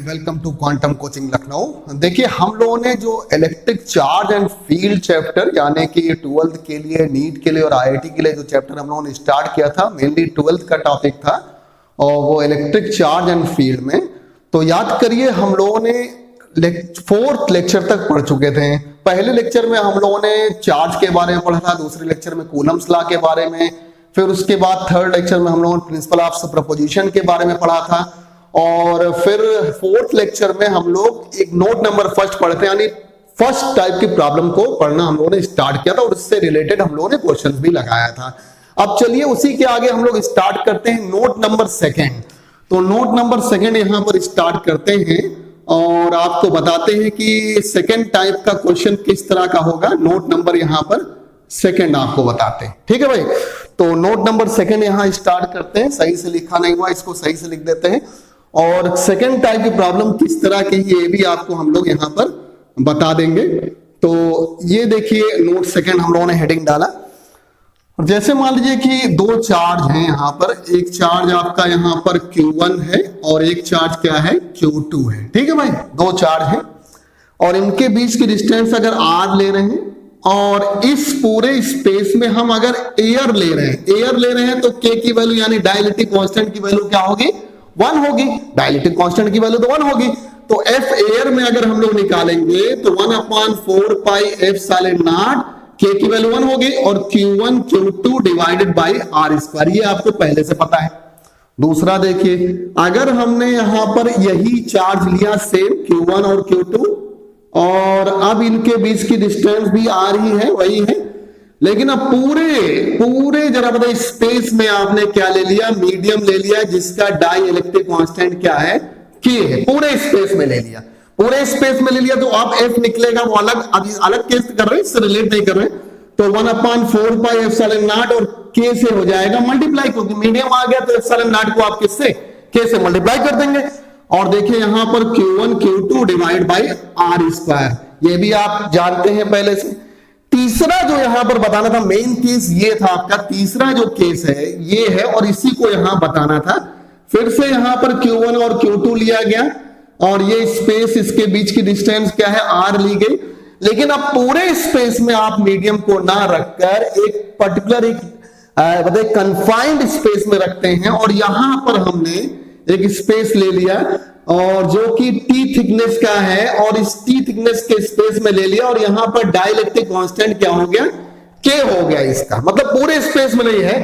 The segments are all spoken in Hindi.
Welcome to quantum coaching Lucknow. देखिए, हम लोगों ने जो electric charge and field chapter यानी कि 12th के लिए, नीट के लिए और आईआईटी के लिए जो चैप्टर हम लोगों ने स्टार्ट किया था, मेनली 12th का टॉपिक था और वो इलेक्ट्रिक चार्ज एंड फील्ड में। तो याद करिए, हम लोगों ने 4th लेक्चर तक पढ़ चुके थे। पहले लेक्चर में हम लोगों ने चार्ज के बारे में पढ़ा था, दूसरे लेक्चर में कूलम्स लॉ के बारे में, फिर उसके बाद 3rd लेक्चर में हम लोगों ने प्रिंसिपल ऑफ सुपरपोजिशन के बारे में पढ़ा था और फिर 4th लेक्चर में हम लोग एक नोट नंबर फर्स्ट पढ़ते हैं, यानी फर्स्ट टाइप की प्रॉब्लम को पढ़ना हम लोगों ने स्टार्ट किया था और उससे रिलेटेड हम लोगों ने क्वेश्चंस भी लगाया था। अब चलिए उसी के आगे हम लोग स्टार्ट करते हैं नोट नंबर सेकंड। तो नोट नंबर सेकंड यहां पर स्टार्ट करते हैं और आपको बताते हैं कि सेकंड टाइप का क्वेश्चन किस तरह का होगा। नोट नंबर यहां पर सेकंड आपको बताते हैं, ठीक है भाई। तो नोट नंबर सेकंड यहां स्टार्ट करते हैं। सही से लिखा नहीं हुआ, इसको सही से लिख देते हैं और सेकंड टाइप की प्रॉब्लम किस तरह की ये भी आपको हम लोग यहां पर बता देंगे। तो ये देखिए, नोट सेकंड हम लोगों ने हेडिंग डाला। जैसे मान लीजिए कि दो चार्ज हैं यहां पर, एक चार्ज आपका यहां पर Q1 है और एक चार्ज क्या है, Q2 है, ठीक है भाई। दो चार्ज हैं और इनके बीच की डिस्टेंस अगर R ले रहे हैं और इस पूरे स्पेस में हम अगर एयर ले रहे हैं तो K की वैल्यू यानी डाइलेक्ट्रिक कांस्टेंट की वैल्यू क्या होगी, 1 होगी। डाइलेक्ट्रिक कांस्टेंट की वैल्यू तो 1 होगी। तो F एयर में अगर हम लोग निकालेंगे तो 1/4 पाई एप्सिलॉन नॉट K की वैल्यू 1 होगी और Q1 Q2 divided by R²। ये आपको पहले से पता है। दूसरा देखिए, अगर हमने यहां पर यही चार्ज लिया सेम Q1 और Q2 और अब इनके बीच की डिस्टेंस भी R ही है, वही है, लेकिन अब पूरे जरा बताइए स्पेस में आपने क्या ले लिया, मीडियम ले लिया जिसका डाई इलेक्ट्रिक कांस्टेंट क्या है, K है। पूरे स्पेस में ले लिया, पूरे स्पेस में ले लिया तो अब F निकलेगा वो अलग, अब अलग केस कर रहे हैं, इससे रिलेट नहीं कर रहे हैं। तो 1/4 पाई एप्सिलॉन नॉट और K से हो जाएगा मल्टीप्लाई, क्योंकि मीडियम आ गया तो एप्सिलॉन नॉट को आप किससे, K से मल्टीप्लाई कर देंगे। और देखिए यहां पर Q1 Q2 divide by R², ये भी आप जानते हैं पहले से। तीसरा जो यहां पर बताना था, मेन केस ये था आपका, तीसरा जो केस है ये है और इसी को यहां बताना था। फिर से यहां पर Q1 और Q2 लिया गया और ये स्पेस, इसके बीच की डिस्टेंस क्या है, R ली गई। लेकिन अब पूरे स्पेस में आप मीडियम को ना रखकर एक पर्टिकुलर एक कन्फाइंड स्पेस में रखते हैं और यहां पर हमने एक स्पेस ले लिया और जो कि T थिकनेस का है और इस T थिकनेस के स्पेस में ले लिया और यहां पर डाइलेक्ट्रिक कांस्टेंट क्या हो गया, K हो गया। इसका मतलब पूरे स्पेस में नहीं है,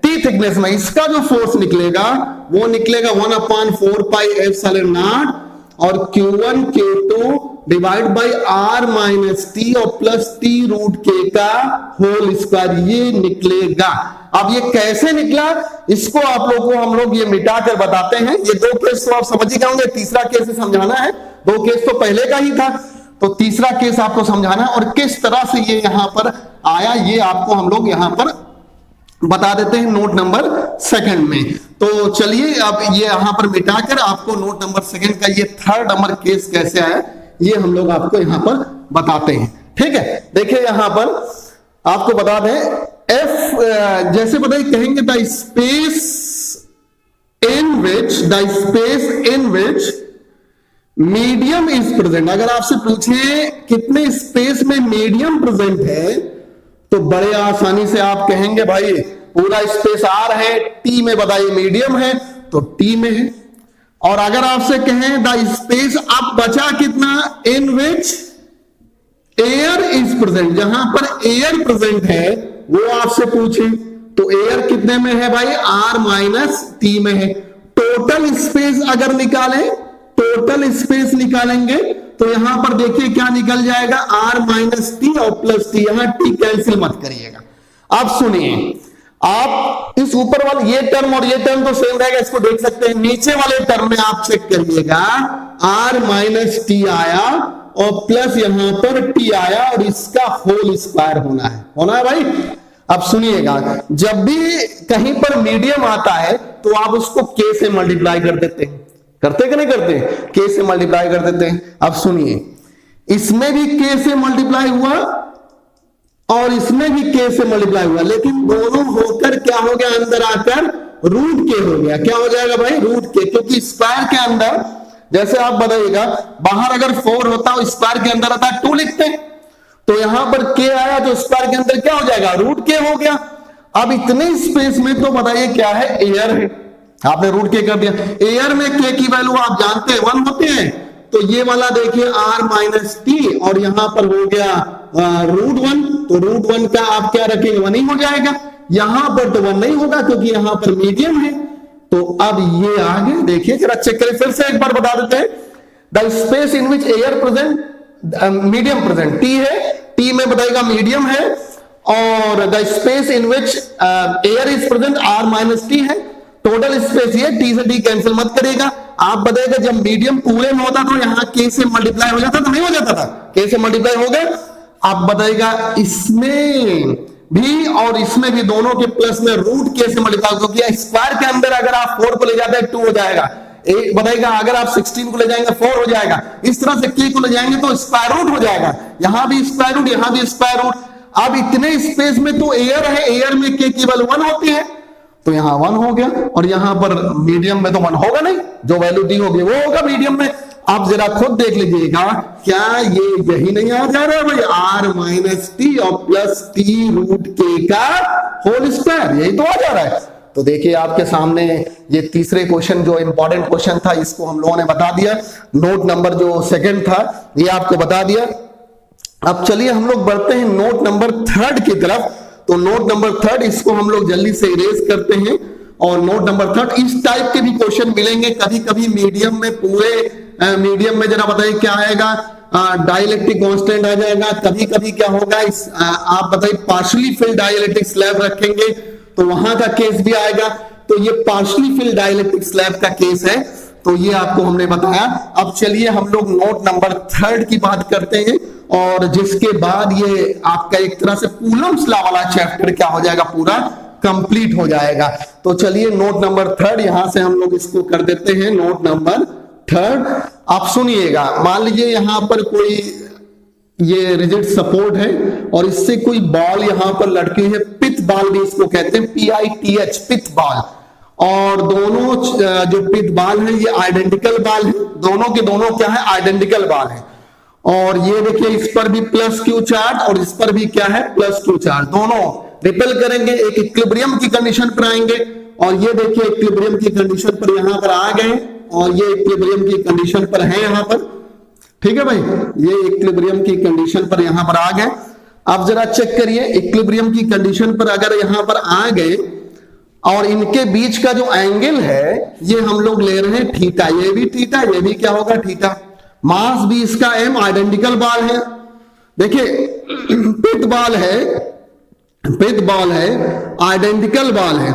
T थिकनेस में इसका जो फोर्स निकलेगा वो निकलेगा 1/4 पाई एप्सिलॉन नॉट और Q1 Q2 divide by R-T और प्लस T√K का होल स्क्वायर, ये निकलेगा। अब ये कैसे निकला इसको आप लोगों को हम लोग ये मिटा कर बताते हैं। ये दो केस तो आप समझ ही जाओगे, तीसरा केस समझाना है। दो केस तो पहले का ही था, तो तीसरा केस आपको समझाना है और किस तरह से ये यहां पर आया ये आपको हम लोग यहां पर बता देते हैं नोट नंबर सेकंड में। तो चलिए अब ये यहां पर मिटाकर आपको नोट नंबर सेकंड का ये 3rd नंबर केस कैसे आया ये हम लोग आपको यहां पर बताते हैं, ठीक है। देखिए यहां पर आपको बता दें, F जैसे बताइए कहेंगे the space in which medium is present. अगर आपसे पूछे कितने स्पेस में मीडियम प्रेजेंट है तो बड़े आसानी से आप कहेंगे भाई पूरा स्पेस R है, T में बताइए मीडियम है तो T में है। और अगर आपसे कहें द स्पेस अब बचा कितना, इन विच एयर इज प्रेजेंट, जहां पर एयर प्रेजेंट है वो आपसे पूछे तो एयर कितने में है भाई, R-T में है। टोटल स्पेस अगर निकालें, टोटल स्पेस निकालेंगे तो यहां पर देखिए क्या निकल जाएगा, R-T और प्लस T, यहां T कैंसिल मत करिएगा। अब सुनिए, आप इस ऊपर वाले ये टर्म और ये टर्म तो सेम रहेगा, इसको देख सकते हैं। नीचे वाले टर्म में आप चेक करिएगा, R-T आया और प्लस यहां पर T आया और इसका होल स्क्वायर होना है भाई। अब सुनिएगा, जब भी कहीं पर मीडियम आता है तो आप उसको K से मल्टीप्लाई कर देते हैं, करते कि नहीं करते, K से मल्टीप्लाई कर देते हैं। अब सुनिए, इसमें भी K से मल्टीप्लाई हुआ और इसमें भी K से मल्टीप्लाई हुआ, लेकिन दोनों होकर क्या हो गया, अंदर आकर √K हो गया। क्या हो जाएगा भाई, √K, क्योंकि स्क्वायर के अंदर जैसे आप बताइएगा, बाहर अगर 4 होता है, स्क्वायर के अंदर आता है 2 लिखते हैं, तो यहां पर k आया तो स्क्वायर के अंदर क्या हो जाएगा, रूट k हो गया। अब इतने स्पेस में तो बताइए क्या है, एयर है, आपने रूट k कर दिया। एयर में k की वैल्यू आप जानते हैं 1 होते हैं, तो ये वाला देखिए r माइनस टी, और यहां पर हो गया √1, तो √1 का आप क्या रखेंगे, 1 ही हो जाएगा। यहां पर तो 1 नहीं होगा क्योंकि यहां पर मीडियम है, तो अब ये आगे देखिए, जरा चेक करें, फिर से एक बार बता देते हैं। The space in which air present, medium present, T है, टी में बताएगा मीडियम है, और the space in which air is present r minus T है। टोटल स्पेस ये, टी से टी कैंसिल मत करेगा। आप बताइएगा जब मीडियम पूरे में होता तो यहाँ k से मल्टीप्लाई हो जाता था, नहीं हो जाता था, k से मल्टीप्लाई हो गया। आप बताइएगा इसमें भी और इसमें भी, दोनों के प्लस में रूट k से मल्टीप्लाई, क्योंकि स्क्वायर के अंदर अगर आप 4 को ले जाते हैं 2 हो जाएगा, बताइएगा अगर आप 16 को ले जाएंगे 4 हो जाएगा, इस तरह से k को ले जाएंगे तो स्क्वायर रूट हो जाएगा, यहां भी स्क्वायर रूट, यहां भी स्क्वायर रूट। अब इतने स्पेस में तो एयर है, एयर में k केवल 1 होती है, तो यहां 1 हो गया, और यहां पर मीडियम में तो 1 होगा नहीं, जो वैल्यू दी होगी वो होगा मीडियम में। आप जरा खुद देख लीजिएगा, क्या ये यही नहीं आ जा रहा है भाई, r माइनस टी और प्लस टी रूट के का होल स्क्वायर, यही तो आ जा रहा है। तो देखिए आपके सामने ये तीसरे क्वेश्चन जो इंपॉर्टेंट क्वेश्चन था, इसको हम लोगों ने बता दिया। नोट नंबर जो सेकंड था ये आपको बता दिया। अब चलिए हम लोग बढ़ते हैं नोट नंबर 3 की तरफ। तो नोट नंबर 3 इसको हम लोग जल्दी से इरेज करते हैं, और नोट नंबर 3 इस टाइप के भी क्वेश्चन मिलेंगे कभी कभी मीडियम में, पूरे मीडियम में जरा बताइए क्या आएगा, डाइलेक्ट्रिक कांस्टेंट आ जाएगा, कभी कभी क्या होगा, आप बताइए पार्शियली फिल्ड डाइलेक्ट्रिक स्लैब रखेंगे तो वहां का केस भी आएगा। तो ये पार्शियली फिल्ड डाइलेक्ट्रिक स्लैब का केस है, तो ये आपको हमने बताया। अब चलिए हम लोग नोट नंबर 3 की बात करते हैं, और जिसके बाद ये आपका एक तरह से कूलम्स लॉ वाला चैप्टर क्या हो जाएगा, पूरा कंप्लीट हो जाएगा। तो चलिए नोट नंबर 3 यहां से हम लोग इसको कर देते हैं। नोट नंबर 3 आप सुनिएगा, मान लीजिए यहां पर कोई ये रिजिड सपोर्ट है और इससे कोई बॉल यहां पर लटकी है, पिथ बॉल भी इसको कहते हैं, PITH, पिथ बॉल। और दोनों जो पिथ बॉल है ये आइडेंटिकल बॉल है, दोनों के दोनों क्या है, आइडेंटिकल बॉल है। और ये देखिए इस पर भी प्लस क्यू चार्ज और इस पर भी क्या है, प्लस क्यू चार्ज, दोनों रिपेल करेंगे, एक इक्विलिब्रियम की कंडीशन पर आएंगे। और ये देखिए इक्विलिब्रियम की कंडीशन पर यहां पर आ गए, और ये इक्विलिब्रियम की कंडीशन पर है यहां पर, ठीक है भाई, ये इक्विलिब्रियम की कंडीशन पर यहां पर आ गए। अब जरा चेक करिए, इक्विलिब्रियम की कंडीशन पर अगर यहां पर आ गए और इनके बीच का जो एंगल है ये हम लोग ले रहे हैं थीटा, ये भी थीटा, ये भी क्या होगा, थीटा। मास भी इसका m, आइडेंटिकल बॉल है। देखिए पिथ बॉल है, पिथ बॉल है, आइडेंटिकल बॉल है,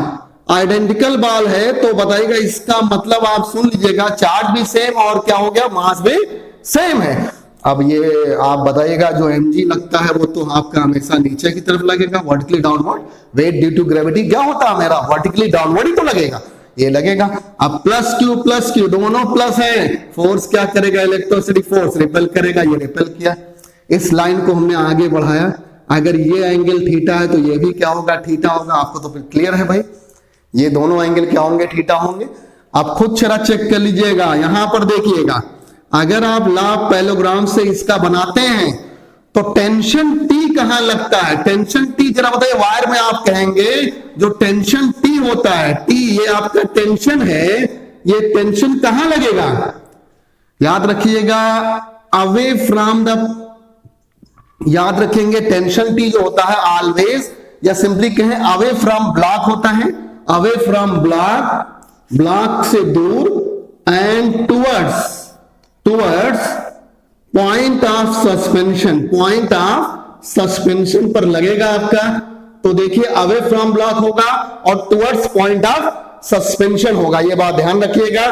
आइडेंटिकल बॉल है, तो बताइएगा इसका मतलब आप सुन लीजिएगा, चार्ज भी सेम और क्या हो गया, मास भी सेम है। अब ये आप बताइएगा जो mg लगता है वो तो आपका हमेशा नीचे की तरफ लगेगा, vertically downward, weight due to gravity क्या होता है मेरा, वर्टिकली डाउनवर्ड ही तो लगेगा, ये लगेगा। अब प्लस क्यू दोनों प्लस है, फोर्स क्या करेगा, इलेक्ट्रोसिटी फोर्स रिपेल करेगा, ये रिपेल किया। इस लाइन को हमने आगे बढ़ाया, अगर ये एंगल थीटा है तो ये भी क्या होगा, थीटा होगा। आपको तो फिर क्लियर है भाई, ये दोनों एंगल क्या होंगे, थीटा होंगे। आप खुद जरा चेक कर लीजिएगा, यहां पर देखिएगा, अगर आप लॉ पैरेललोग्राम से इसका बनाते हैं तो टेंशन टी कहां लगता है, टेंशन टी जरा बताइए, वायर में आप कहेंगे जो टेंशन टी होता है, टी ये आपका टेंशन है, ये टेंशन कहां लगेगा, याद रखिएगा, अवे फ्रॉम द, याद रखेंगे टेंशन टी जो होता है ऑलवेज, या सिंपली कहें अवे फ्रॉम ब्लॉक होता है, अवे फ्रॉम ब्लॉक, ब्लॉक से दूर, and towards point of suspension, point of suspension पर लगेगा आपका। तो देखिए अवे फ्रॉम ब्लॉक होगा और टुवर्ड्स पॉइंट ऑफ सस्पेंशन होगा, ये बात ध्यान रखिएगा।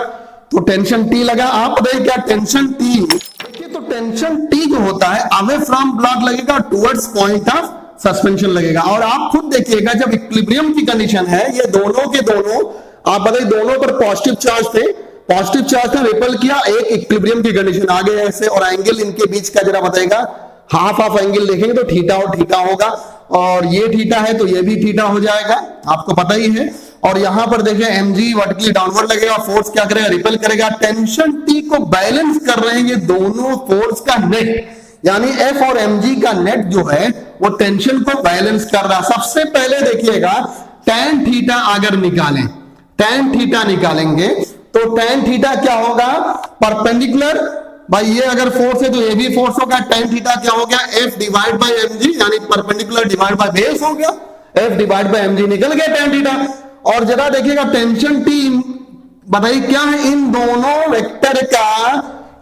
तो टेंशन टी लगा, आप बताइए क्या टेंशन टी, देखिए तो टेंशन टी जो होता है अवे फ्रॉम ब्लॉक लगेगा, टुवर्ड्स पॉइंट ऑफ सस्पेंशन लगेगा। और आप खुद देखिएगा जब इक्विलिब्रियम की कंडीशन है, ये दोनों के दोनों, आप बताइए दोनों पर पॉजिटिव चार्ज थे, पॉजिटिव चार्ज था, रिपेल किया, एक इक्विलिब्रियम की कंडीशन आ गई ऐसे, और एंगल इनके बीच का जरा बताएगा, हाफ ऑफ एंगल देखेंगे तो थीटा और थीटा होगा, और ये थीटा है तो ये भी थीटा हो जाएगा, आपको पता ही है। और यहां पर देखिए mg वर्टिकली डाउनवर्ड लगेगा, फोर्स क्या करेगा, रिपेल करेगा। टेंशन T को बैलेंस कर रहे हैं ये दोनों फोर्स का नेट, यानी F और mg का नेट जो है वो टेंशन को बैलेंस कर रहा है। सबसे पहले देखिएगा tan थीटा अगर निकालें, tan थीटा निकालेंगे तो tan थीटा क्या होगा, परपेंडिकुलर, भाई ये अगर फोर्स है तो ये भी फोर्स होगा, tan थीटा क्या हो गया, F डिवाइड बाय mg, यानी परपेंडिकुलर डिवाइड बाय बेस हो गया, F डिवाइड बाय mg निकल गया tan थीटा। और जरा देखिएगा टेंशन T बताइए क्या है, इन दोनों वेक्टर का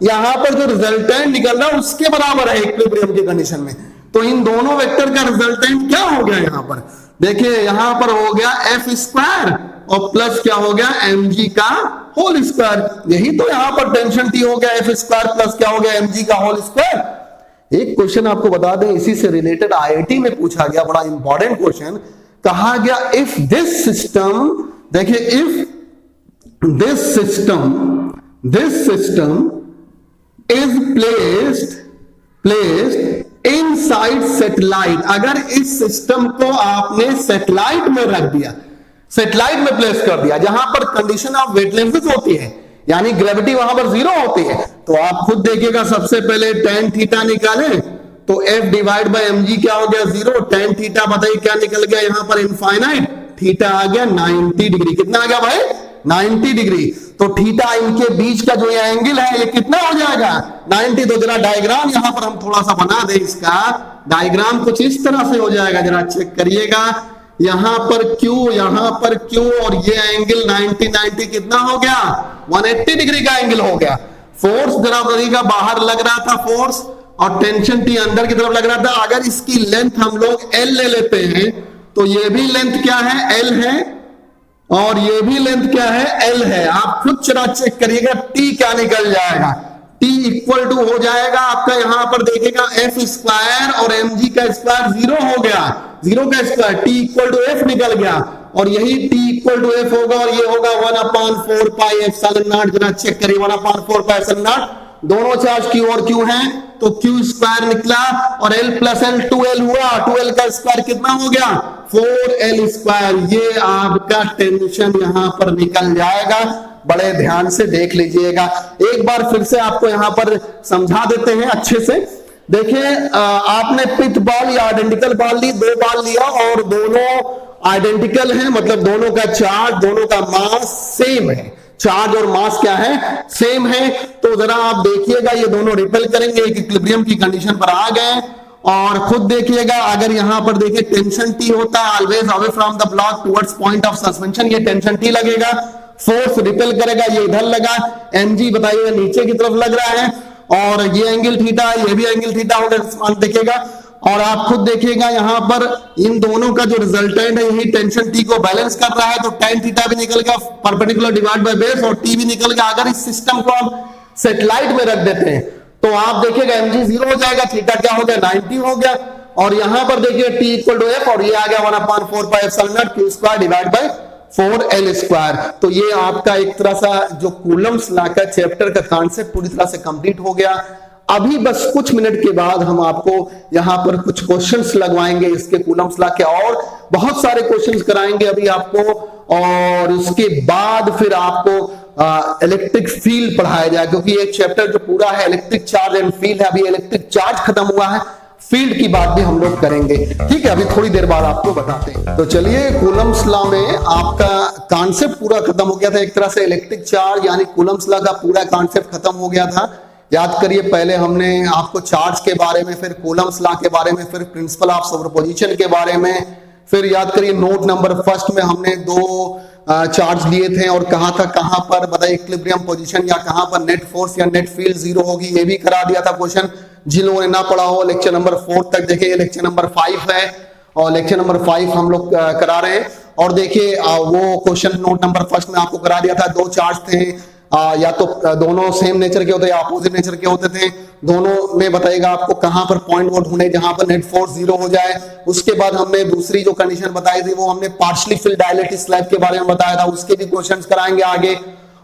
यहां पर जो रिजल्टेंट निकल रहा है उसके बराबर है इक्विलिब्रियम की कंडीशन में। तो इन दोनों वेक्टर का रिजल्टेंट क्या हो गया, यहां पर देखिए यहां पर हो गया एफ स्क्वायर और प्लस क्या हो गया mg का होल स्क्वायर। यही तो यहां पर टेंशन T हो गया एफ स्क्वायर प्लस क्या हो गया mg का होल स्क्वायर। एक क्वेश्चन आपको बता दें इसी से रिलेटेड आईआईटी में पूछा गया, बड़ा इंपॉर्टेंट क्वेश्चन, कहा गया इफ दिस सिस्टम, देखिए if this system is placed inside satellite, अगर इस सिस्टम को आपने सैटेलाइट में रख दिया, सैटेलाइट में प्लेस कर दिया जहां पर कंडीशन ऑफ वेटलेंसेस होती है, यानी ग्रेविटी वहां पर जीरो होती है, तो आप खुद देखिएगा सबसे पहले tan थीटा निकालें तो F डिवाइड बाय mg क्या हो गया, जीरो। tan थीटा बताइए क्या निकल गया यहां पर, इनफाइनाइट। थीटा आ गया 90 डिग्री, कितना आ गया भाई, 90 डिग्री। तो थीटा इनके बीच का जो ये एंगल है ये कितना हो जाएगा, 90। तो जरा डायग्राम यहां पर हम थोड़ा सा बना दें, इसका डायग्राम कुछ इस तरह से हो जाएगा, जरा चेक करिएगा। यहां पर Q, यहां पर Q और ये एंगल 90 कितना हो गया, 180 डिग्री का एंगल हो गया। फोर्स जरा का बाहर लग रहा था फोर्स और टेंशन T अंदर की तरफ लग रहा था। अगर इसकी लेंथ हम लोग L ले लेते हैं तो ये भी लेंथ क्या है, L है, और ये भी लेंथ क्या है, L है। आप खुद जरा चेक करिएगा T क्या निकल जाएगा, T इक्वल टू हो जाएगा आपका यहां पर देखिएगा F स्क्वायर और mg का स्क्वायर जीरो हो गया, जीरो का square, T equal to F निकल गया, और यही T इक्वल टू F होगा और ये होगा 1/4 पाई एप्सिलॉन नॉट। जरा चेक करिए 1/4 पाई एप्सिलॉन नॉट, दोनों चार्ज Q और Q हैं तो Q स्क्वायर निकला और L प्लस L 2L हुआ, 2L का स्क्वायर कितना हो गया, 4L स्क्वायर। ये आपका टेंशन यहां पर निकल जाएगा, बड़े ध्यान से देख लीजिएगा। एक बार फिर से आपको यहां पर समझा देते हैं अच्छे से। देखिए आपने पिथ बॉल या आइडेंटिकल बॉल ली, दो बॉल लिया और दोनों आइडेंटिकल हैं, मतलब दोनों का चार्ज, दोनों का मास सेम है, चार्ज और मास क्या है, सेम है। तो जरा आप देखिएगा ये दोनों रिपेल करेंगे, एक इक्विलिब्रियम की कंडीशन पर आ गए। और खुद देखिएगा अगर यहां पर देखिए टेंशन T होता है always away from the block towards point of suspension, ये टेंशन T लगेगा, फोर्स रिपेल करेगा, ये इधर लगा, mg बताइए नीचे की तरफ लग रहा है, और ये एंगल थीटा है, ये भी एंगल थीटा होगा, देखिएगा। और आप खुद देखिएगा यहां पर इन दोनों का जो रिजल्टेंट है यही टेंशन T को बैलेंस कर रहा है, तो tan थीटा भी निकल गया परपेंडिकुलर डिवाइड बाय बेस, और T भी निकल गया। अगर इस सिस्टम को हम सैटेलाइट में रख देते हैं तो आप देखिएगा mg जीरो हो जाएगा, थीटा क्या हो गया, 90 हो गया, और यहां पर देखिए T इक्वल टू F और ये आ गया 1/4 pi epsilon not Q square divide by 4L square. तो ये आपका एक तरह सा जो कूलम्स लॉ का चैप्टर का कॉन्सेप्ट पूरी तरह से कंप्लीट हो गया। अभी बस कुछ मिनट के बाद हम आपको यहां पर कुछ क्वेश्चंस लगवाएंगे इसके कूलम्स लॉ के, और बहुत सारे क्वेश्चंस कराएंगे अभी आपको, और उसके बाद फिर आपको इलेक्ट्रिक फील्ड पढ़ाया जाए, क्योंकि ये चैप्टर जो पूरा है इलेक्ट्रिक चार्ज एंड फील्ड है। अभी इलेक्ट्रिक चार्ज खत्म हुआ है, फील्ड की बात भी हम लोग करेंगे, ठीक है, अभी थोड़ी देर बाद आपको बताते हैं। तो चलिए कूलम्स लॉ में आपका कॉन्सेप्ट पूरा खत्म हो गया था, एक तरह से इलेक्ट्रिक चार्ज यानी कूलम्स लॉ का पूरा कॉन्सेप्ट खत्म हो गया था। याद करिए पहले हमने आपको चार्ज के बारे में, फिर कूलम्स लॉ के बारे में, फिर प्रिंसिपल ऑफ सुपरपोजिशन के बारे में, फिर याद करिए नोट नंबर फर्स्ट में हमने दो चार्ज लिए थे और कहा था कहां पर बताइए इक्विलिब्रियम पोजीशन या कहां पर नेट फोर्स या नेट फील्ड जीरो होगी, ये भी करा दिया था क्वेश्चन। जिन लोगों ने ना पढ़ा हो लेक्चर नंबर 4 तक देखिए, लेक्चर नंबर 5 है और लेक्चर नंबर 5 हम लोग करा रहे हैं। और देखिए वो क्वेश्चन नोट नंबर फर्स्ट में आपको करा दिया था, दो चार्ज थे, या तो दोनों सेम नेचर के होते या अपोजिट नेचर के होते थे, दोनों में बताएगा आपको कहां पर पॉइंट वो ढूंढे जहां पर नेट फोर्स जीरो हो जाए। उसके बाद हमने दूसरी जो कंडीशन बताई थी वो हमने पार्शियली फिल्ड डाइलेक्ट्रिक स्लैब के बारे में बताया था, उसके भी क्वेश्चंस कराएंगे आगे।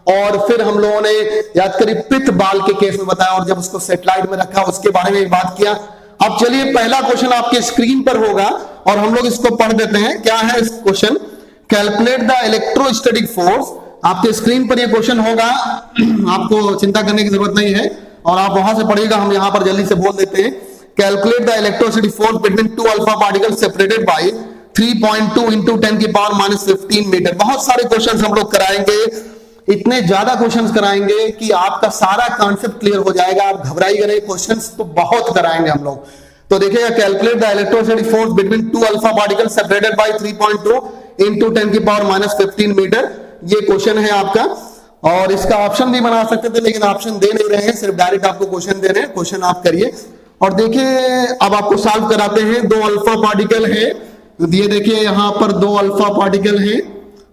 और फिर हम लोगों ने याद करिए पिथ बॉल के केस में बताया, और जब उसको सैटेलाइट में रखा उसके बारे में बात किया। अब चलिए पहला क्वेश्चन आपके स्क्रीन पर होगा और हम लोग इसको पढ़ देते हैं। क्या है इस question, calculate the electrostatic force. आपके स्क्रीन पर ये क्वेश्चन होगा, आपको चिंता करने की जरूरत नहीं है और आप वहां से पढ़िएगा, हम यहां पर जल्दी से बोल देते हैं। Calculate the electrostatic force between two alpha particle separated by 3.2 into 10 की पावर -15 मीटर। बहुत सारे क्वेश्चंस हम लोग कराएंगे, इतने ज्यादा क्वेश्चंस कराएंगे कि आपका सारा कॉन्सेप्ट क्लियर हो जाएगा, आप घबराइएगा नहीं, क्वेश्चंस तो बहुत कराएंगे हम लोग। तो देखिएगा, calculate the electrostatic force between two alpha particle separated by 3.2 into 10 की पावर -15 मीटर, ये क्वेश्चन है आपका। और इसका ऑप्शन भी बना सकते थे लेकिन ऑप्शन दे नहीं रहे हैं, सिर्फ डायरेक्ट आपको क्वेश्चन दे रहे हैं, क्वेश्चन आप करिए। और देखिए अब आपको सॉल्व कराते हैं। दो अल्फा पार्टिकल है, ये देखिए यहां पर दो अल्फा पार्टिकल है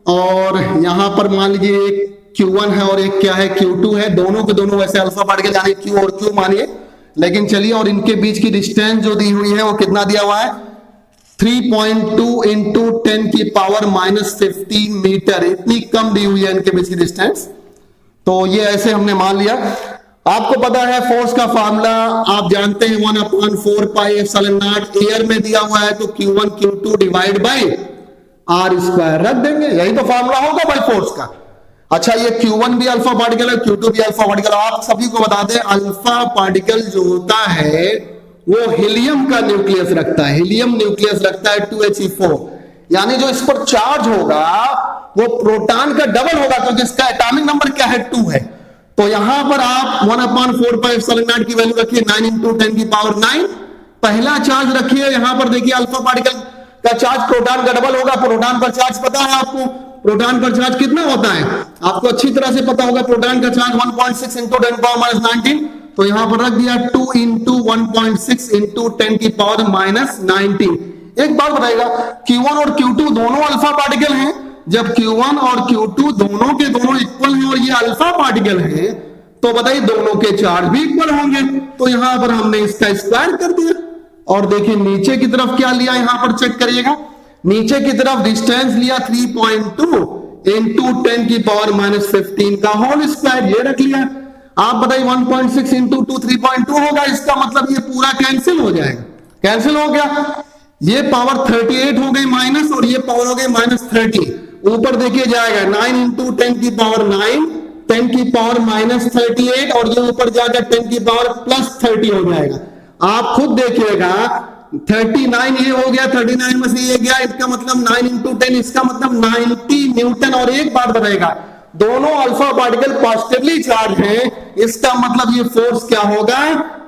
और यहां पर मान लीजिए एक Q1 है और एक क्या है Q2 है, दोनों के दोनों वैसे अल्फा पार्टिकल यानी Q और Q मानिए, लेकिन चलिए, और इनके बीच की डिस्टेंस जो दी हुई है वो कितना दिया हुआ है, 3.2 इंटू 10 की पावर -15 मीटर, इतनी कम दी हुई है इनके बीच की डिस्टेंस। तो ये ऐसे हमने मान लिया। आपको पता है फोर्स का फार्मूला आप जानते हैं, 1/4 पाई एप्सिलॉन नॉट, एयर में दिया हुआ है तो Q1 Q2 divide by R square रख देंगे, यही तो फार्मूला होगा भाई फोर्स का। अच्छा, ये Q1 भी अल्फा पार्टिकल है, Q2 भी अल्फा पार्टिकल। आप सभी को बता दें, अल्फा पार्टिकल जो होता है वो हीलियम का न्यूक्लियस रखता है, हीलियम न्यूक्लियस रखता है 2He4, यानी जो इस पर चार्ज होगा वो प्रोटॉन का डबल होगा क्योंकि इसका एटॉमिक नंबर क्या है, 2 है। तो यहां पर आप 1/4 पाई एप्सिलॉन नॉट की वैल्यू रखिए 9 इंटू 10 की पावर 9, पहला चार्ज रखिए। यहां पर देखिए अल्फा पार्टिकल का चार्ज प्रोटॉन का डबल होगा, प्रोटॉन पर चार्ज पता है आपको, प्रोटॉन पर चार्ज कितना होता है आपको अच्छी तरह से पता होगा, प्रोटॉन का चार्ज 1.6 इंटू 10 पावर -19, तो यहां पर रख दिया 2 इंटू 1.6 इंटू 10 की पावर -19। एक बात बताइएगा, Q1 और Q2 दोनों अल्फा पार्टिकल हैं, जब Q1 और Q2 दोनों के दोनों इक्वल हैं और ये अल्फा पार्टिकल है, तो बताइए दोनों के चार्ज भी इक्वल होंगे, तो यहां पर हमने इसका स्क्वायर कर दिया। और देखिए नीचे की तरफ क्या लिया, यहां पर चेक करिएगा, नीचे की तरफ डिस्टेंस लिया 3.2 इंटू 10 की पावर -15 का होल स्क्वायर, ये रख लिया। आप बताइए 1.6 इंटू 2 3.2 होगा, इसका मतलब ये पूरा कैंसिल हो जाएगा, कैंसिल हो गया, ये पावर 38 हो गई माइनस और ये पावर हो गई -30, ऊपर देखिए जाएगा 9 इंटू 10 की पावर 9, 10 की पावर -38 और ये ऊपर जाकर 10 की पावर +30 हो जाएगा। आप खुद देखिएगा 39 ये हो गया, 39 में से ये गया, इसका मतलब 9 इंटू 10, इसका मतलब 90 न्यूटन। और एक बात बताएगा, दोनों अल्फा पार्टिकल पॉजिटिवली चार्ज हैं, इसका मतलब ये फोर्स क्या होगा,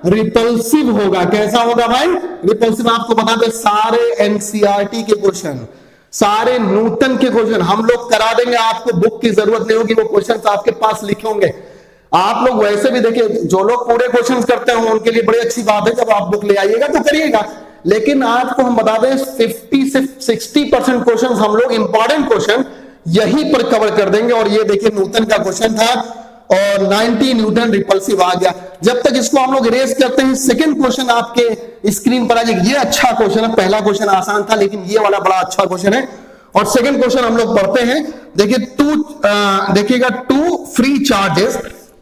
रिपल्सिव होगा। कैसा होगा भाई, रिपल्सिव। आपको बता दें सारे एनसीईआरटी के क्वेश्चन, सारे न्यूटन के क्वेश्चन हम लोग करा देंगे, आपको बुक की जरूरत नहीं होगी, वो क्वेश्चन आपके पास लिखे होंगे। आप लोग वैसे भी देखिए, जो लोग पूरे क्वेश्चंस करते हैं उनके लिए बड़ी अच्छी बात है, जब आप बुक ले आइएगा तो करिएगा, लेकिन आज को हम बता दें 50 से 60% क्वेश्चंस हम लोग इंपॉर्टेंट क्वेश्चन यहीं पर कवर कर देंगे। और ये देखिए न्यूटन का क्वेश्चन था और 90 न्यूटन रिपल्सिव आ गया। जब तक इसको हम लोग इरेज करते हैं, सेकंड क्वेश्चन आपके स्क्रीन पर आ जाएगा। ये अच्छा क्वेश्चन है, पहला क्वेश्चन आसान था लेकिन ये वाला बड़ा अच्छा क्वेश्चन है। और सेकंड क्वेश्चन हम लोग पढ़ते हैं, देखिएगा 2 free charges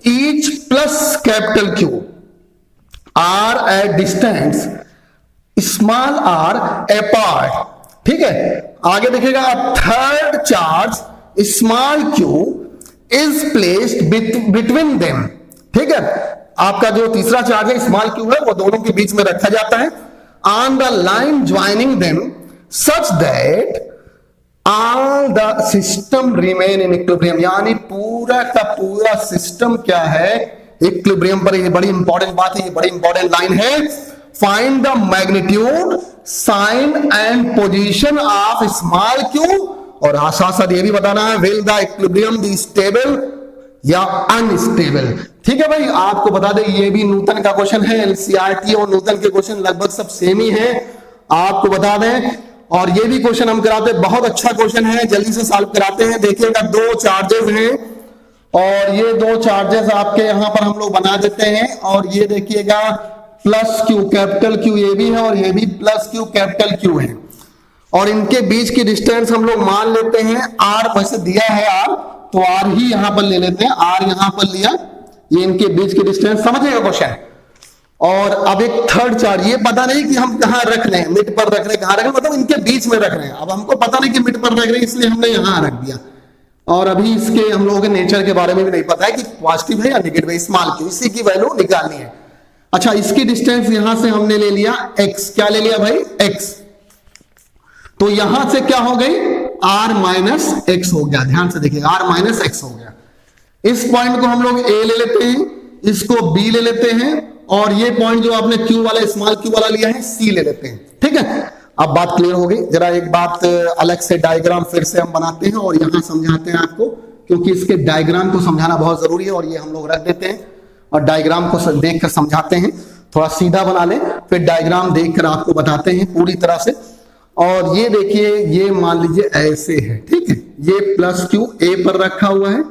each plus capital Q are at distance small r apart, ठीक है। आगे देखिएगा third charge small q is placed between them, ठीक है। आपका जो तीसरा चार्ज है स्मॉल q है, वो दोनों के बीच में रखा जाता है on the line joining them such that all the system remain in equilibrium, यानी पूरा का पूरा सिस्टम क्या है, इक्विलिब्रियम पर। ये बड़ी इंपॉर्टेंट बात है, ये बड़ी इंपॉर्टेंट लाइन है। Find the magnitude sign and position of small q, और साथ साथ ये भी बताना है will the equilibrium be stable या अनस्टेबल, ठीक है भाई। आपको बता दें ये भी न्यूटन का क्वेश्चन है, एनसीईआरटी और न्यूटन के क्वेश्चन लगभग सब सेम ही है, आपको बता दें। और ये भी क्वेश्चन हम कराते हैं, बहुत अच्छा क्वेश्चन है, जल्दी से सॉल्व कराते हैं। देखिएगा 2 चार्जेस हैं और ये 2 चार्जेस आपके यहां पर हम लोग बना देते हैं। और ये देखिएगा प्लस Q कैपिटल Q ये भी है और ये भी प्लस Q कैपिटल Q है। और इनके बीच की डिस्टेंस हम लोग मान लेते हैं R, वैसे दिया है R तो R ही यहां पर ले लेते हैं, R यहां पर लिया, ये इनके बीच की डिस्टेंस, समझिएगा क्वेश्चन। और अब एक थर्ड चार्ज, ये पता नहीं कि हम कहाँ रख रहे हैं, मिड पर रख रहे हैं, कहाँ रख रहे हैं, मतलब इनके बीच में रख रहे हैं। अब हमको पता नहीं कि मिड पर रख रहे हैं, इसलिए हमने यहां रख दिया। और अभी इसके हम लोगों के नेचर के बारे में भी नहीं पता है कि पॉजिटिव है या नेगेटिव है, स्मॉल क्यू, इसी की वैल्यू निकालनी है। अच्छा, इसकी डिस्टेंस यहां से हमने ले लिया x, क्या ले लिया भाई, x। तो यहां से क्या हो गई, r माइनस एक्स हो गया, ध्यान से देखिए, r माइनस एक्स हो गया। इस पॉइंट को हम लोग a ले लेते हैं, इसको b ले लेते हैं, और ये पॉइंट जो आपने q वाला, स्मॉल q वाला लिया है, c ले लेते हैं। ठीक है, अब बात क्लियर हो गई। जरा एक बात अलग से डायग्राम फिर से हम बनाते हैं और यहां समझाते हैं आपको, क्योंकि इसके डायग्राम को समझाना बहुत जरूरी है, और ये हम लोग रख देते हैं और डायग्राम को देखकर समझाते हैं। थोड़ा सीधा बना लें, फिर डायग्राम देखकर आपको बताते हैं पूरी तरह से। और ये देखिए, ये मान लीजिए ऐसे है, ठीक है, ये प्लस क्यू ए पर रखा हुआ है,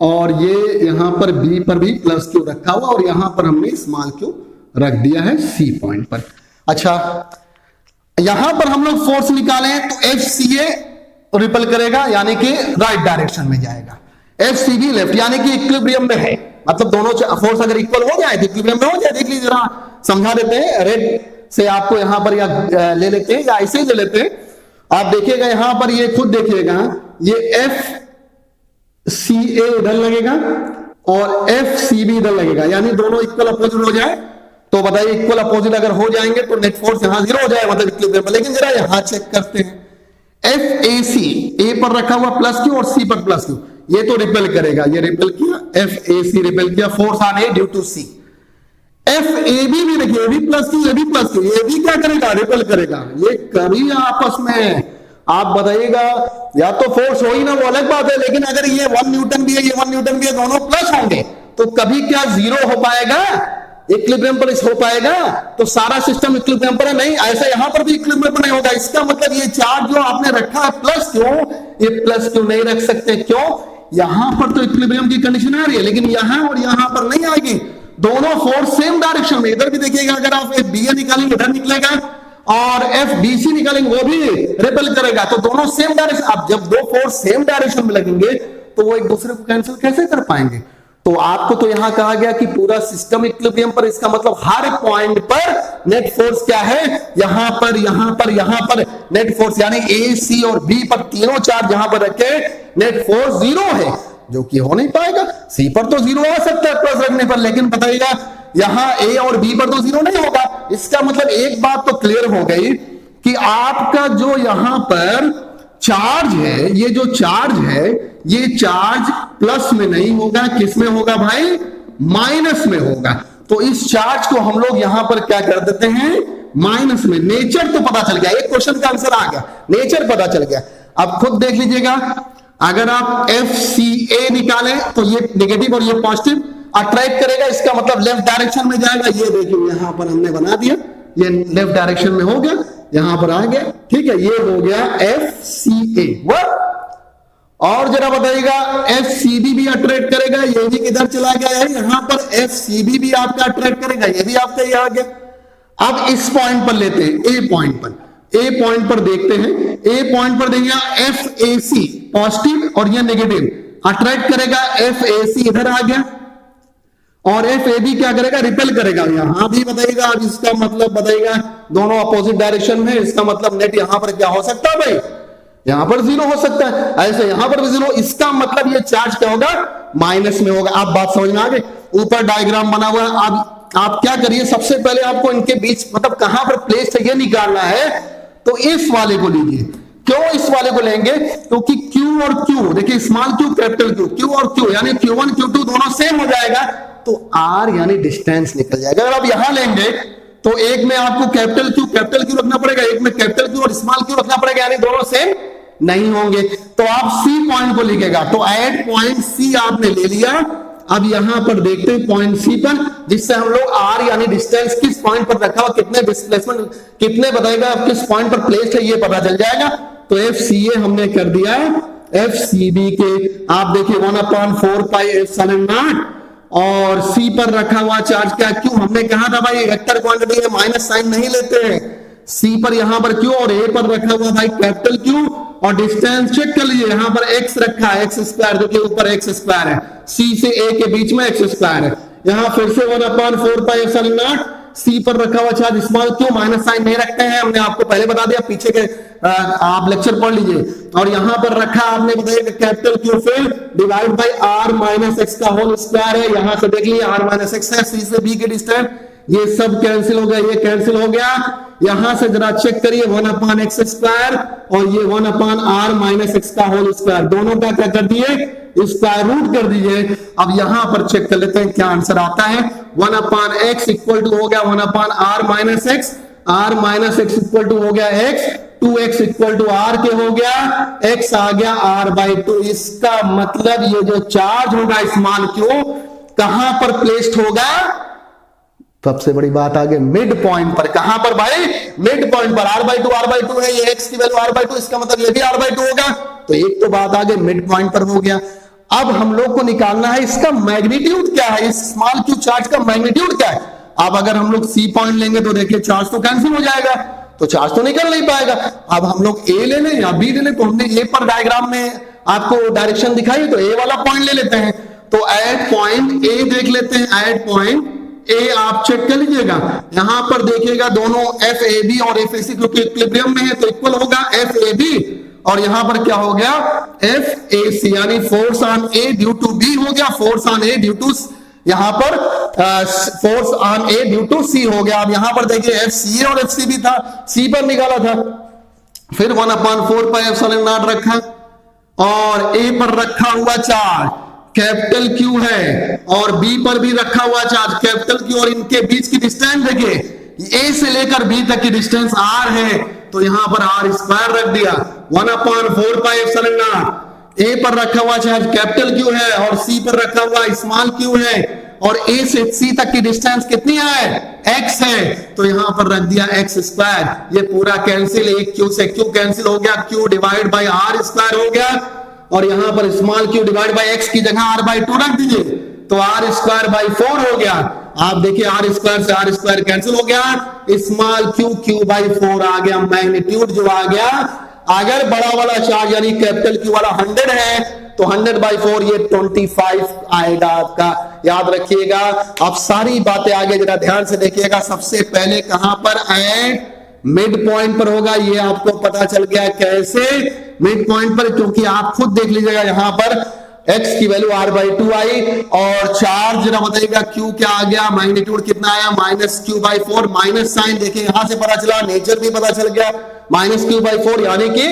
और ये यहां पर बी पर भी प्लस क्यू रखा हुआ, और यहां पर हमने स्मॉल क्यू रख दिया है सी पॉइंट पर। अच्छा, यहां पर हम लोग फोर्स निकालें तो एफ सी ए रिपल करेगा, यानी कि राइट डायरेक्शन में जाएगा, एफ सी बी लेफ्ट, यानी कि इक्विलिब्रियम में है। मतलब दोनों फोर्स अगर इक्वल हो जाए तो इक्विलिब्रियम में हो जाए। देख लीजिए, जरा समझा देते हैं, रेड से आपको यहां पर या ले लेते हैं या ऐसे ही ले लेते हैं। आप देखिएगा यहां पर, ये खुद देखिएगा, ये एफ सी ए इधर लगेगा और एफ सी बी इधर लगेगा, यानी दोनों इक्वल अपोजिट हो जाए। तो बताइए, इक्वल अपोजिट अगर हो जाएंगे तो नेट फोर्स यहां जीरो हो जाए, मतलब इक्विलिब्रियम। लेकिन जरा यहां चेक करते हैं, एफ ए सी, ए पर रखा हुआ प्लस क्यू और सी पर प्लस क्यू, ये तो रिपेल करेगा, ये रिपेल किया, एफ ए सी रिपेल किया, force on A due to C. F A B भी देखिए, A B plus q, A B plus q, ये भी क्या करेगा, रिपेल करेगा। ये कभी आपस में आप बताइएगा, या तो फोर्स हो ही ना, वो अलग बात है, लेकिन अगर ये 1 न्यूटन भी है, ये 1 न्यूटन भी है, दोनों प्लस होंगे, तो कभी क्या जीरो हो पाएगा, इक्विलिब्रियम पर हो पाएगा? तो सारा सिस्टम इक्विलिब्रियम पर है नहीं, ऐसा यहां पर भी इक्विलिब्रियम पर नहीं होगा। इसका मतलब ये चार्ज जो आपने रखा है प्लस क्यों, ये प्लस क्यों नहीं रख सकते, क्यों? यहां पर तो इक्विलिब्रियम की कंडीशन आ रही है, लेकिन यहां और यहां पर नहीं आएगी। दोनों फोर्स सेम डायरेक्शन में, इधर भी देखिएगा, अगर आप एफ बी ए निकालेंगे इधर निकलेगा, और एफ बी सी निकालेंगे वो भी रिपेल करेगा, तो दोनों सेम डायरेक्शन। अब जब दो फोर्स सेम डायरेक्शन में लगेंगे तो वो एक दूसरे को कैंसिल कैसे कर पाएंगे? तो आपको तो यहां कहा गया कि पूरा सिस्टम इक्विलिब्रियम पर, इसका मतलब हर पॉइंट पर नेट फोर्स क्या है, यहां पर, यहां पर, यहां पर नेट फोर्स, यानी ए सी और बी पर तीनों चार्ज यहां पर रखे, नेट फोर्स जीरो है, जो कि हो नहीं पाएगा। सी पर तो जीरो हो सकता है प्लस रखने पर, लेकिन बताइएगा यहां ए और बी पर तो जीरो नहीं होगा। इसका मतलब एक बात तो क्लियर हो गई कि आपका जो यहां पर चार्ज है, ये जो चार्ज है, ये चार्ज प्लस में नहीं होगा, किस में होगा भाई, माइनस में होगा। तो इस चार्ज को हम लोग यहां पर क्या कर देते हैं, माइनस में। नेचर तो पता चल गया, एक क्वेश्चन का आंसर आ गया, नेचर पता चल गया। अब खुद देख लीजिएगा, अगर आप एफ सी ए निकालें तो ये नेगेटिव और ये पॉजिटिव अट्रैक्ट करेगा, इसका मतलब लेफ्ट डायरेक्शन में जाएगा। ये देखिए यहां पर हमने बना दिया, ये लेफ्ट डायरेक्शन में हो गया, यहां पर आ गया, ठीक है, ये हो गया एफ सी ए। और जरा बताइएगा, एफ सी बी भी अट्रैक्ट करेगा, ये भी किधर चला गया है, यहां पर एफ सी बी भी आपका अट्रैक्ट करेगा, ये भी आपका ये आ गया। अब इस पॉइंट पर लेते हैं, ए पॉइंट पर, ए पॉइंट पर देखते हैं, ए पॉइंट पर देखिए एफ ए सी पॉजिटिव और ये नेगेटिव अट्रैक्ट करेगा, एफ ए सी इधर आ गया, और एफ ए बी क्या करेगा, रिपेल करेगा। यहां भी बताइएगा, अब इसका मतलब बताइएगा, दोनों अपोजिट डायरेक्शन में, इसका मतलब नेट यहां पर क्या हो सकता है भाई, यहां पर जीरो हो सकता है, ऐसे यहां पर भी जीरो। इसका मतलब ये चार्ज क्या होगा, माइनस में होगा। आप बात समझ में आ गई? ऊपर डायग्राम बना हुआ है। अब आप क्या करिए, सबसे पहले आपको इनके बीच मतलब कहां पर प्लेस है ये निकालना है, तो इस वाले को लीजिए। क्यों इस वाले को लेंगे, क्योंकि Q और Q देखिए, small Q capital Q, Q और Q यानी Q1 Q2 दोनों सेम हो जाएगा, तो R यानी डिस्टेंस निकल जाएगा। अगर आप यहां लेंगे तो एक में आपको कैपिटल Q रखना पड़ेगा, एक में कैपिटल Q और स्मॉल Q रखना पड़ेगा, यानी दोनों सेम नहीं होंगे। तो आप C पॉइंट को लिखेगा, तो एट पॉइंट C आपने ले लिया। अब यहां पर देखते हैं पॉइंट C पर, जिससे हम लोग R यानी डिस्टेंस किस पॉइंट पर रखा हुआ, कितने डिस्प्लेसमेंट, कितने बताएगा आप किस पॉइंट पर प्लेस्ड है, ये पता चल जाएगा। तो FCA हमने कर दिया, FCB के आप देखिए 1/4 पाई एप्सिलॉन नॉट, और C पर रखा हुआ चार्ज क्या, क्यों हमने कहा था भाई वेक्टर क्वांटिटी है, माइनस साइन नहीं लेते हैं। C पर यहां पर Q और A पर रखा हुआ भाई कैपिटल Q, और डिस्टेंस चेक कर लीजिए, यहां पर x रखा है, x स्क्वायर, जो कि ऊपर x स्क्वायर है, C से A के बीच में x स्क्वायर है, यहाँ फिर से 1/4πε0 सी पर रखा हुआ charge small q, minus sign नहीं रखते हैं, हमने आपको पहले बता दिया, पीछे के आप लेक्चर पढ़ लीजिए। और यहां पर रखा आपने बताया कैपिटल क्यू फिर divide by r minus x का होल स्क्वायर है, यहां से देख लीजिए आर माइनस एक्स है, सी से बी के डिस्टेंस, ये सब कैंसिल हो गया, ये कैंसिल हो गया। यहां से जरा चेक करिए 1/x² और ये 1/r माइनस एक्स का होल स्क्वायर, दोनों का क्या कर दिए, स्क्वायर रूट कर दीजिए। अब यहां पर चेक कर लेते हैं क्या आंसर आता है। 1/x इक्वल टू हो गया 1/r minus x, r minus x equal to हो गया x, 2x equal to r के हो गया, x आ गया r/2। इसका मतलब ये जो चार्ज होगा स्मॉल क्यू कहां पर प्लेस्ड होगा, सबसे बड़ी बात आगे मिड पॉइंट पर। कहां पर भाई, मिड पॉइंट पर। r/2 है, ये x की वैल्यू r/2, इसका मतलब ये भी r/2 होगा। तो एक तो बात आगे मिड पॉइंट पर हो गया। अब हम लोग को निकालना है इसका मैग्नीट्यूड क्या है, इस स्मॉल क्यू चार्ज का मैग्नीट्यूड क्या है। अब अगर हम लोग सी पॉइंट लेंगे तो देखिए चार्ज तो कैंसिल हो जाएगा, तो चार्ज तो निकल नहीं पाएगा। अब हम लोग ए ले लें या बी ले लें, तो हमने ए पर डायग्राम में आपको डायरेक्शन दिखाई, तो ए वाला पॉइंट ले लेते हैं। तो एट पॉइंट ए देख लेते हैं, एट पॉइंट ए आप चेक कर लीजिएगा, यहां पर देखिएगा दोनों एफ ए बी और एफ ए सी क्योंकि इक्विलिब्रियम में है तो इक्वल होगा एफ ए बी, और यहां पर क्या हो गया एफ ए सी, यानी force on A due to B हो गया, force on A due to, यहां पर force on A due to C हो गया। अब यहां पर देखिए एफ सी ए और एफ सी बी था, सी पर निकाला था, फिर 1/4πε0 रखा और ए पर रखा हुआ चार्ज कैपिटल क्यू है और बी पर भी रखा हुआ चार्ज कैपिटल क्यू, और इनके बीच की डिस्टेंस देखिए ए से लेकर बी तक की डिस्टेंस आर है, तो यहां पर आर स्क्वायर रख दिया। 1/4πε0 ए पर रखा हुआ चार्ज कैपिटल क्यू है और सी पर रखा हुआ स्मॉल क्यू है, और ए से सी तक की डिस्टेंस कितनी है, एक्स है, तो यहां पर रख दिया एक्स स्क्वायर। ये पूरा कैंसिल, एक क्यू से क्यू कैंसिल हो गया, q divide by r square हो गया, और यहां पर small q divide by x की जगह r/2 रख दीजिए, तो r²/4 हो गया। आप देखिए r² से r² कैंसिल हो गया, स्मॉल q/4 आ गया, मैग्नीट्यूड जो आ गया। अगर बड़ा वाला चार्ज यानी कैपिटल क्यू वाला 100 है तो 100/4 ये 25 आएगा आपका, याद रखिएगा। अब सारी बातें आगे जरा ध्यान से देखिएगा। सबसे पहले कहां पर, एट मिड पॉइंट पर होगा, ये आपको पता चल गया कैसे मिड पॉइंट पर, क्योंकि आप खुद देख लीजिएगा यहां पर x की वैल्यू r/2 आई और चार्ज जरा बताइएगा q क्या आ गया, मैग्नीट्यूड कितना आया -q/4, माइनस साइन देखिए यहां से पता चला, नेचर भी पता चल गया -q/4, यानी कि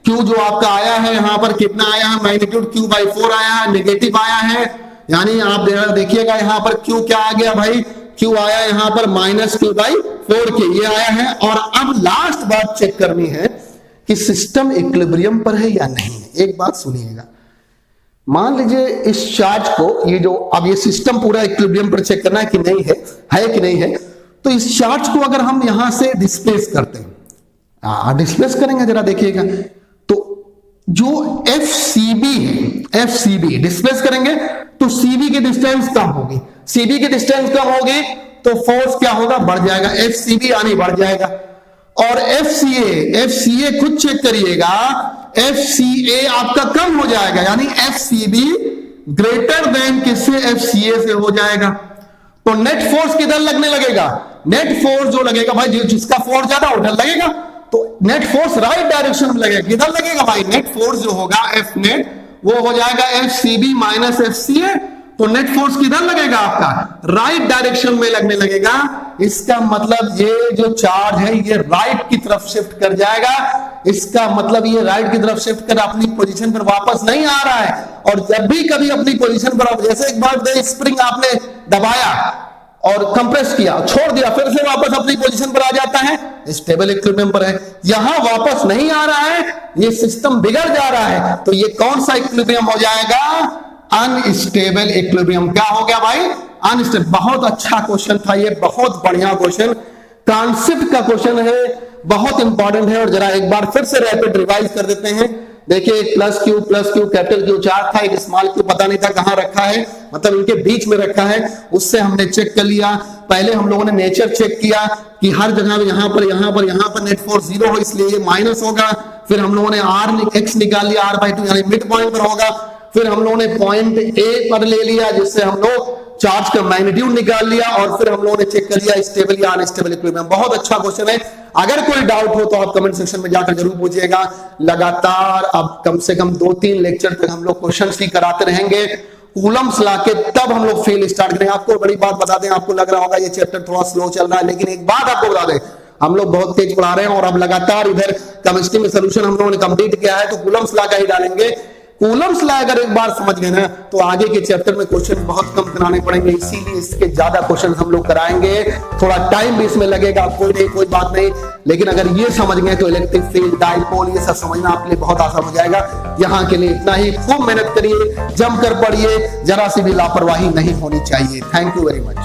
q जो आपका आया है यहां पर कितना आया है, मैग्नीट्यूड q/4 आया है, नेगेटिव आया है, यानी आप देखिएगा यहां पर q क्या आ गया भाई, q आया यहां पर -q/4 के, ये आया है। और अब लास्ट बात चेक करनी है कि सिस्टम इक्विलिब्रियम पर है या नहीं है। एक बात सुनिएगा, मान लीजिए इस चार्ज को, ये जो अब ये सिस्टम पूरा इक्विलिब्रियम पर चेक करना है कि नहीं है कि नहीं है, तो इस चार्ज को अगर हम यहां से डिस्प्लेस करते हैं, डिस्प्लेस करेंगे जरा देखिएगा, तो जो FCB है, FCB डिस्प्लेस करेंगे तो CB की डिस्टेंस कम होगी, CB की डिस्टेंस कम होगी तो फोर्स क्या होगा, बढ़ जाएगा, FCB यानी बढ़ जाएगा। और FCA खुद चेक करिएगा, FCA आपका कम हो जाएगा, यानी FCB ग्रेटर देन किससे, FCA से हो जाएगा। तो नेट फोर्स किधर लगने लगेगा, नेट फोर्स जो लगेगा भाई, जिसका फोर्स ज्यादा उधर लगेगा, तो नेट फोर्स राइट डायरेक्शन में लगेगा। किधर लगेगा भाई, नेट फोर्स जो होगा F नेट वो हो जाएगा FCB माइनस FCA, तो नेट फोर्स किधर लगेगा आपका, राइट डायरेक्शन में लगने लगेगा। इसका मतलब ये जो चार्ज है ये राइट की तरफ शिफ्ट कर जाएगा, इसका मतलब ये राइट की तरफ शिफ्ट कर अपनी पोजीशन पर वापस नहीं आ रहा है। और जब भी कभी अपनी पोजीशन पर, जैसे एक बार स्प्रिंग आपने दबाया और कंप्रेस किया, छोड़ दिया, फिर से वापस अपनी पोजीशन पर आ जाता है, स्टेबल इक्विलिब्रियम पर है। यहां वापस नहीं आ रहा है, ये सिस्टम बिगड़ जा रहा है, तो ये कौन सा इक्विलिब्रियम हो जाएगा, अनस्टेबल इक्विलिब्रियम। क्या हो गया भाई, अनस्टेबल। बहुत अच्छा क्वेश्चन था ये, बहुत बढ़िया क्वेश्चन, कॉन्सेप्ट का क्वेश्चन है, बहुत इंपॉर्टेंट है। और जरा एक बार फिर से रैपिड रिवाइज कर देते हैं। देखिए plus Q capital Q charge था, एक स्मॉल क्यू पता नहीं था कहां रखा है, मतलब इनके बीच में रखा है, उससे हमने चेक कर लिया। पहले हम लोगों ने नेचर चेक किया कि हर जगह यहां पर नेट फोर्स 0 हो, इसलिए ये माइनस होगा। फिर हम लोगों ने x निकाल लिया, r/2 यानी मिड पॉइंट पर होगा। फिर हम लोगों ने पॉइंट ए पर ले लिया, जिससे हम लोग चार्ज का मैग्नीट्यूड निकाल लिया और फिर हम लोगों ने चेक कर लिया स्टेबल या अनस्टेबल इक्विलिब्रियम। बहुत अच्छा क्वेश्चन है। अगर कोई डाउट हो तो आप कमेंट सेक्शन में जाकर जरूर पूछिएगा। लगातार अब कम से कम 2-3 लेक्चर तक हम लोग क्वेश्चंस ही कराते रहेंगे कूलम्स लाके, तब हम लोग फील स्टार्ट करेंगे। आपको बड़ी बात बता दें, आपको लग रहा होगा ये चैप्टर थोड़ा स्लो चल रहा है, लेकिन एक बात आपको बता दें, हम लोग बहुत तेज पढ़ा रहे हैं और अब लगातार इधर केमिस्ट्री में सोल्यूशन हम लोगों ने कंप्लीट किया है, तो कूलम्स ला का ही डालेंगे। कूलम्स ला अगर एक बार समझ गए ना तो आगे के चैप्टर में क्वेश्चन बहुत कम कराने पड़ेंगे, इसीलिए इसके ज्यादा क्वेश्चन हम लोग कराएंगे। थोड़ा टाइम भी इसमें लगेगा, कोई बात नहीं, लेकिन अगर ये समझ गए तो इलेक्ट्रिक फील्ड, डाइपोल, ये सब समझना आपके लिए बहुत आसान हो जाएगा। यहाँ के लिए इतना ही। खूब मेहनत करिए, जमकर पढ़िए, जरा सी भी लापरवाही नहीं होनी चाहिए। Thank you very much.